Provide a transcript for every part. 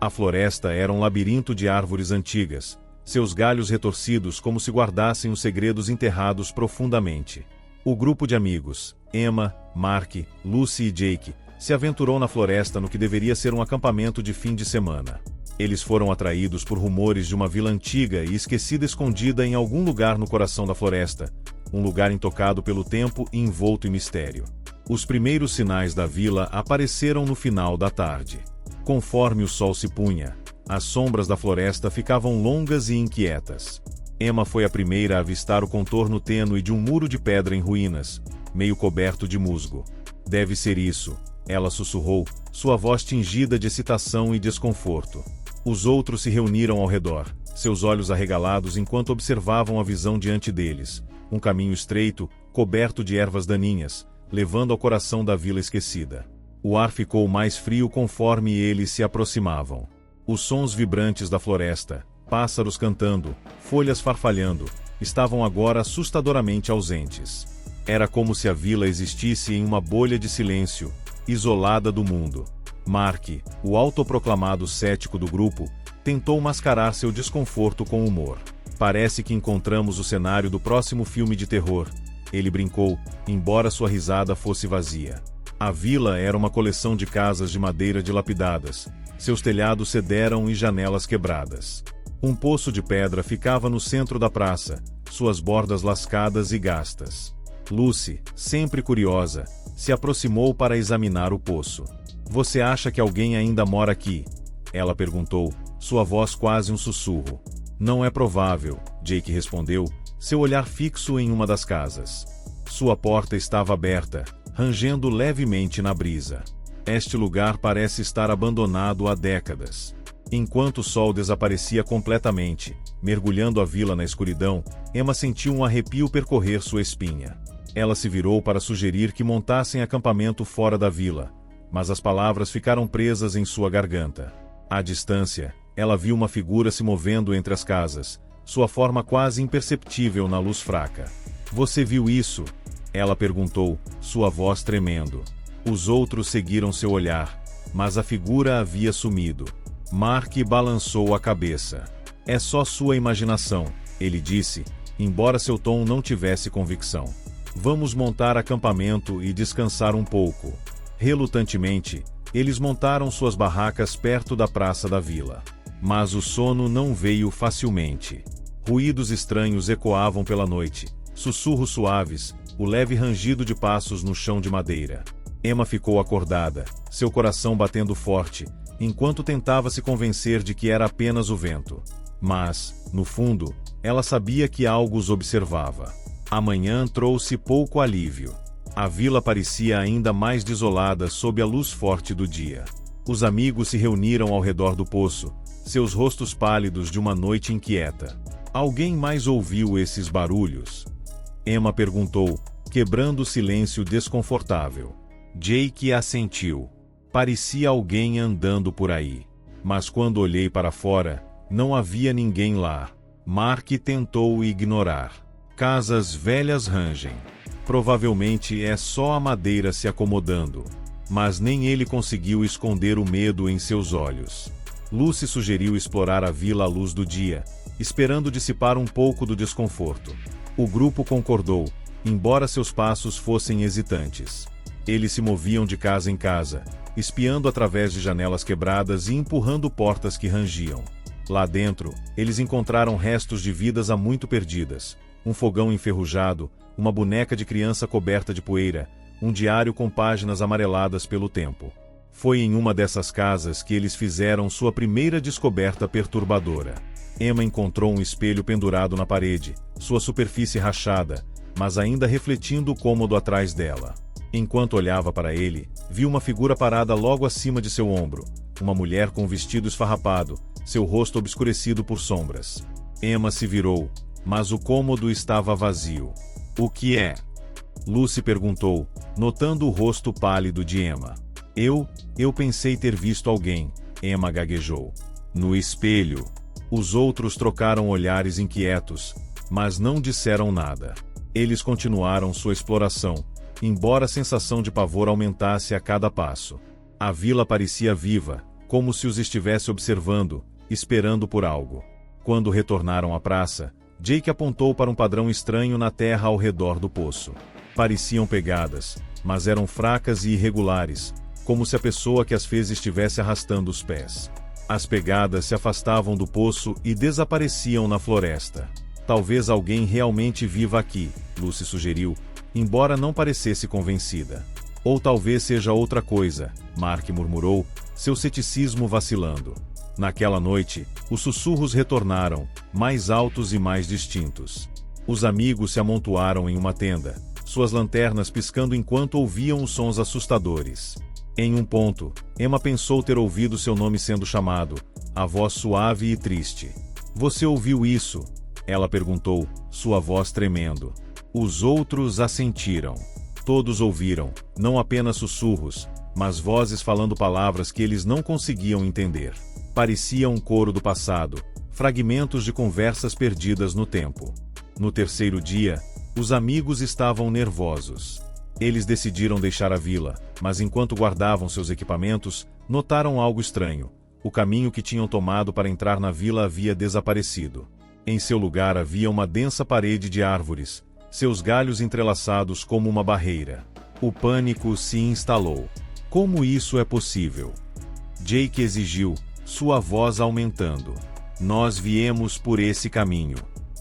A floresta era um labirinto de árvores antigas, seus galhos retorcidos como se guardassem os segredos enterrados profundamente. O grupo de amigos, Emma, Mark, Lucy e Jake, se aventurou na floresta no que deveria ser um acampamento de fim de semana. Eles foram atraídos por rumores de uma vila antiga e esquecida escondida em algum lugar no coração da floresta, um lugar intocado pelo tempo e envolto em mistério. Os primeiros sinais da vila apareceram no final da tarde. Conforme o sol se punha, as sombras da floresta ficavam longas e inquietas. Emma foi a primeira a avistar o contorno tênue de um muro de pedra em ruínas, meio coberto de musgo. "Deve ser isso", ela sussurrou, sua voz tingida de excitação e desconforto. Os outros se reuniram ao redor, seus olhos arregalados enquanto observavam a visão diante deles, um caminho estreito, coberto de ervas daninhas, levando ao coração da vila esquecida. O ar ficou mais frio conforme eles se aproximavam. Os sons vibrantes da floresta, pássaros cantando, folhas farfalhando, estavam agora assustadoramente ausentes. Era como se a vila existisse em uma bolha de silêncio, isolada do mundo. Mark, o autoproclamado cético do grupo, tentou mascarar seu desconforto com humor. "Parece que encontramos o cenário do próximo filme de terror", ele brincou, embora sua risada fosse vazia. A vila era uma coleção de casas de madeira dilapidadas, seus telhados cederam e janelas quebradas. Um poço de pedra ficava no centro da praça, suas bordas lascadas e gastas. Lucy, sempre curiosa, se aproximou para examinar o poço. "Você acha que alguém ainda mora aqui?" ela perguntou, sua voz quase um sussurro. "Não é provável", Jake respondeu, seu olhar fixo em uma das casas. Sua porta estava aberta, rangendo levemente na brisa. "Este lugar parece estar abandonado há décadas." Enquanto o sol desaparecia completamente, mergulhando a vila na escuridão, Emma sentiu um arrepio percorrer sua espinha. Ela se virou para sugerir que montassem acampamento fora da vila, mas as palavras ficaram presas em sua garganta. À distância, ela viu uma figura se movendo entre as casas, sua forma quase imperceptível na luz fraca. "Você viu isso?" ela perguntou, sua voz tremendo. Os outros seguiram seu olhar, mas a figura havia sumido. Mark balançou a cabeça. "É só sua imaginação", ele disse, embora seu tom não tivesse convicção. "Vamos montar acampamento e descansar um pouco." Relutantemente, eles montaram suas barracas perto da praça da vila. Mas o sono não veio facilmente. Ruídos estranhos ecoavam pela noite, sussurros suaves, o leve rangido de passos no chão de madeira. Emma ficou acordada, seu coração batendo forte, enquanto tentava se convencer de que era apenas o vento. Mas, no fundo, ela sabia que algo os observava. A manhã trouxe pouco alívio. A vila parecia ainda mais desolada sob a luz forte do dia. Os amigos se reuniram ao redor do poço, seus rostos pálidos de uma noite inquieta. "Alguém mais ouviu esses barulhos?" Emma perguntou, quebrando o silêncio desconfortável. Jake assentiu. "Parecia alguém andando por aí. Mas quando olhei para fora, não havia ninguém lá." Mark tentou ignorar. "Casas velhas rangem. Provavelmente é só a madeira se acomodando." Mas nem ele conseguiu esconder o medo em seus olhos. Lucy sugeriu explorar a vila à luz do dia, esperando dissipar um pouco do desconforto. O grupo concordou, embora seus passos fossem hesitantes. Eles se moviam de casa em casa, espiando através de janelas quebradas e empurrando portas que rangiam. Lá dentro, eles encontraram restos de vidas há muito perdidas, um fogão enferrujado, uma boneca de criança coberta de poeira, um diário com páginas amareladas pelo tempo. Foi em uma dessas casas que eles fizeram sua primeira descoberta perturbadora. Emma encontrou um espelho pendurado na parede, sua superfície rachada, mas ainda refletindo o cômodo atrás dela. Enquanto olhava para ele, viu uma figura parada logo acima de seu ombro, uma mulher com um vestido esfarrapado, seu rosto obscurecido por sombras. Emma se virou, mas o cômodo estava vazio. "O que é?" Lucy perguntou, notando o rosto pálido de Emma. Eu pensei ter visto alguém", Emma gaguejou. "No espelho." Os outros trocaram olhares inquietos, mas não disseram nada. Eles continuaram sua exploração, embora a sensação de pavor aumentasse a cada passo. A vila parecia viva, como se os estivesse observando, esperando por algo. Quando retornaram à praça, Jake apontou para um padrão estranho na terra ao redor do poço. Pareciam pegadas, mas eram fracas e irregulares, como se a pessoa que as fez estivesse arrastando os pés. As pegadas se afastavam do poço e desapareciam na floresta. Talvez alguém realmente viva aqui, Lucy sugeriu, embora não parecesse convencida. Ou talvez seja outra coisa, Mark murmurou, seu ceticismo vacilando. Naquela noite, os sussurros retornaram, mais altos e mais distintos. Os amigos se amontoaram em uma tenda, suas lanternas piscando enquanto ouviam os sons assustadores. Em um ponto, Emma pensou ter ouvido seu nome sendo chamado, a voz suave e triste. Você ouviu isso? Ela perguntou, sua voz tremendo. Os outros assentiram. Todos ouviram, não apenas sussurros, mas vozes falando palavras que eles não conseguiam entender. Parecia um coro do passado, fragmentos de conversas perdidas no tempo. No terceiro dia, os amigos estavam nervosos. Eles decidiram deixar a vila, mas enquanto guardavam seus equipamentos, notaram algo estranho. O caminho que tinham tomado para entrar na vila havia desaparecido. Em seu lugar havia uma densa parede de árvores, seus galhos entrelaçados como uma barreira. O pânico se instalou. Como isso é possível? Jake exigiu, sua voz aumentando. Nós viemos por esse caminho.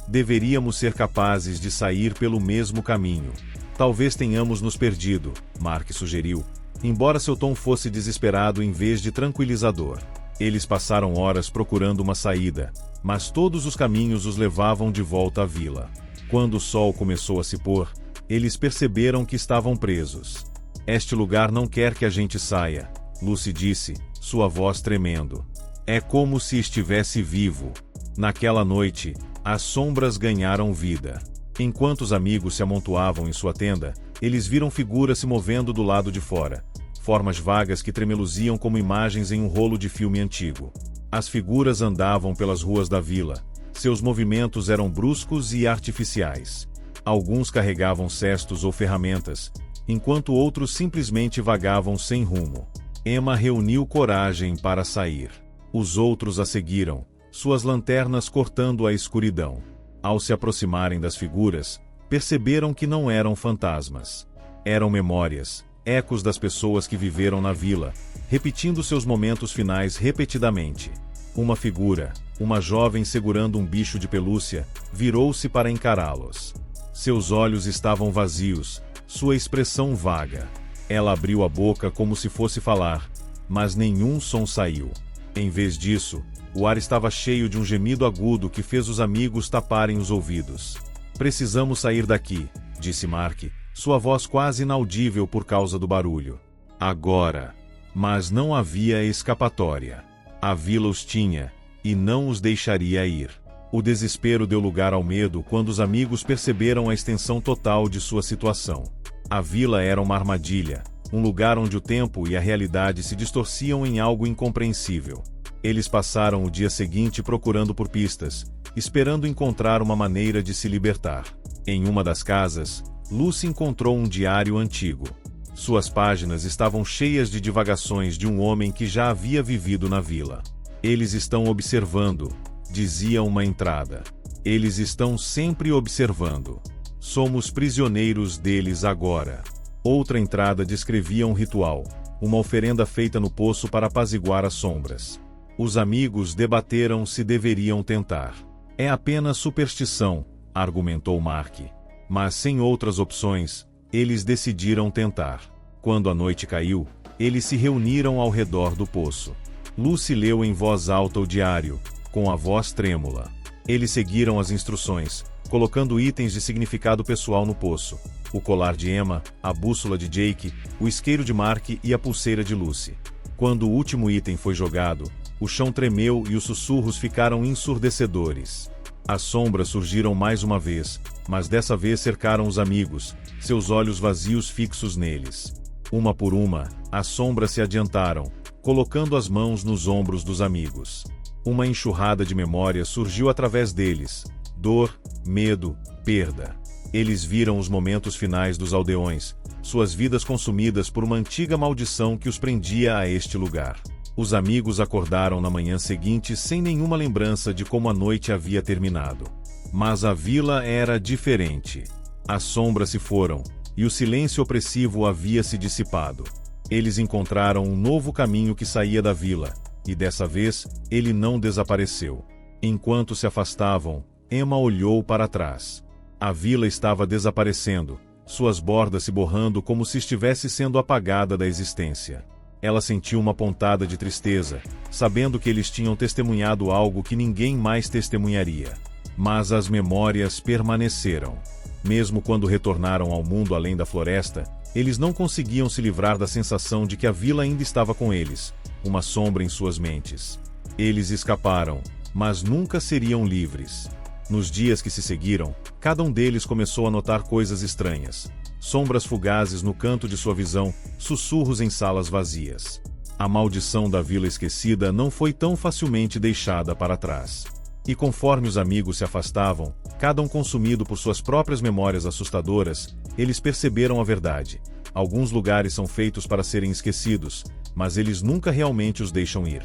Deveríamos ser capazes de sair pelo mesmo caminho. Talvez tenhamos nos perdido, Mark sugeriu, embora seu tom fosse desesperado em vez de tranquilizador. Eles passaram horas procurando uma saída, mas todos os caminhos os levavam de volta à vila. Quando o sol começou a se pôr, eles perceberam que estavam presos. Este lugar não quer que a gente saia, Lucy disse, sua voz tremendo. É como se estivesse vivo. Naquela noite, as sombras ganharam vida. Enquanto os amigos se amontoavam em sua tenda, eles viram figuras se movendo do lado de fora. Formas vagas que tremeluziam como imagens em um rolo de filme antigo. As figuras andavam pelas ruas da vila. Seus movimentos eram bruscos e artificiais. Alguns carregavam cestos ou ferramentas, enquanto outros simplesmente vagavam sem rumo. Emma reuniu coragem para sair. Os outros a seguiram, suas lanternas cortando a escuridão. Ao se aproximarem das figuras, perceberam que não eram fantasmas. Eram memórias, ecos das pessoas que viveram na vila, repetindo seus momentos finais repetidamente. Uma figura, uma jovem segurando um bicho de pelúcia, virou-se para encará-los. Seus olhos estavam vazios, sua expressão vaga. Ela abriu a boca como se fosse falar, mas nenhum som saiu. Em vez disso, o ar estava cheio de um gemido agudo que fez os amigos taparem os ouvidos. Precisamos sair daqui, disse Mark, sua voz quase inaudível por causa do barulho. Agora. Mas não havia escapatória. A vila os tinha, e não os deixaria ir. O desespero deu lugar ao medo quando os amigos perceberam a extensão total de sua situação. A vila era uma armadilha, um lugar onde o tempo e a realidade se distorciam em algo incompreensível. Eles passaram o dia seguinte procurando por pistas, esperando encontrar uma maneira de se libertar. Em uma das casas, Lucy encontrou um diário antigo. Suas páginas estavam cheias de divagações de um homem que já havia vivido na vila. Eles estão observando, dizia uma entrada. Eles estão sempre observando. Somos prisioneiros deles agora. Outra entrada descrevia um ritual, uma oferenda feita no poço para apaziguar as sombras. Os amigos debateram se deveriam tentar. É apenas superstição, argumentou Mark. Mas sem outras opções, eles decidiram tentar. Quando a noite caiu, eles se reuniram ao redor do poço. Lucy leu em voz alta o diário, com a voz trêmula. Eles seguiram as instruções, colocando itens de significado pessoal no poço. O colar de Emma, a bússola de Jake, o isqueiro de Mark e a pulseira de Lucy. Quando o último item foi jogado, o chão tremeu e os sussurros ficaram ensurdecedores. As sombras surgiram mais uma vez, mas dessa vez cercaram os amigos, seus olhos vazios fixos neles. Uma por uma, as sombras se adiantaram, colocando as mãos nos ombros dos amigos. Uma enxurrada de memórias surgiu através deles. Dor, medo, perda. Eles viram os momentos finais dos aldeões, suas vidas consumidas por uma antiga maldição que os prendia a este lugar. Os amigos acordaram na manhã seguinte sem nenhuma lembrança de como a noite havia terminado. Mas a vila era diferente. As sombras se foram, e o silêncio opressivo havia se dissipado. Eles encontraram um novo caminho que saía da vila, e dessa vez, ele não desapareceu. Enquanto se afastavam, Emma olhou para trás. A vila estava desaparecendo, suas bordas se borrando como se estivesse sendo apagada da existência. Ela sentiu uma pontada de tristeza, sabendo que eles tinham testemunhado algo que ninguém mais testemunharia. Mas as memórias permaneceram. Mesmo quando retornaram ao mundo além da floresta, eles não conseguiam se livrar da sensação de que a vila ainda estava com eles, uma sombra em suas mentes. Eles escaparam, mas nunca seriam livres. Nos dias que se seguiram, cada um deles começou a notar coisas estranhas. Sombras fugazes no canto de sua visão, sussurros em salas vazias. A maldição da Vila Esquecida não foi tão facilmente deixada para trás. E conforme os amigos se afastavam, cada um consumido por suas próprias memórias assustadoras, eles perceberam a verdade. Alguns lugares são feitos para serem esquecidos, mas eles nunca realmente os deixam ir.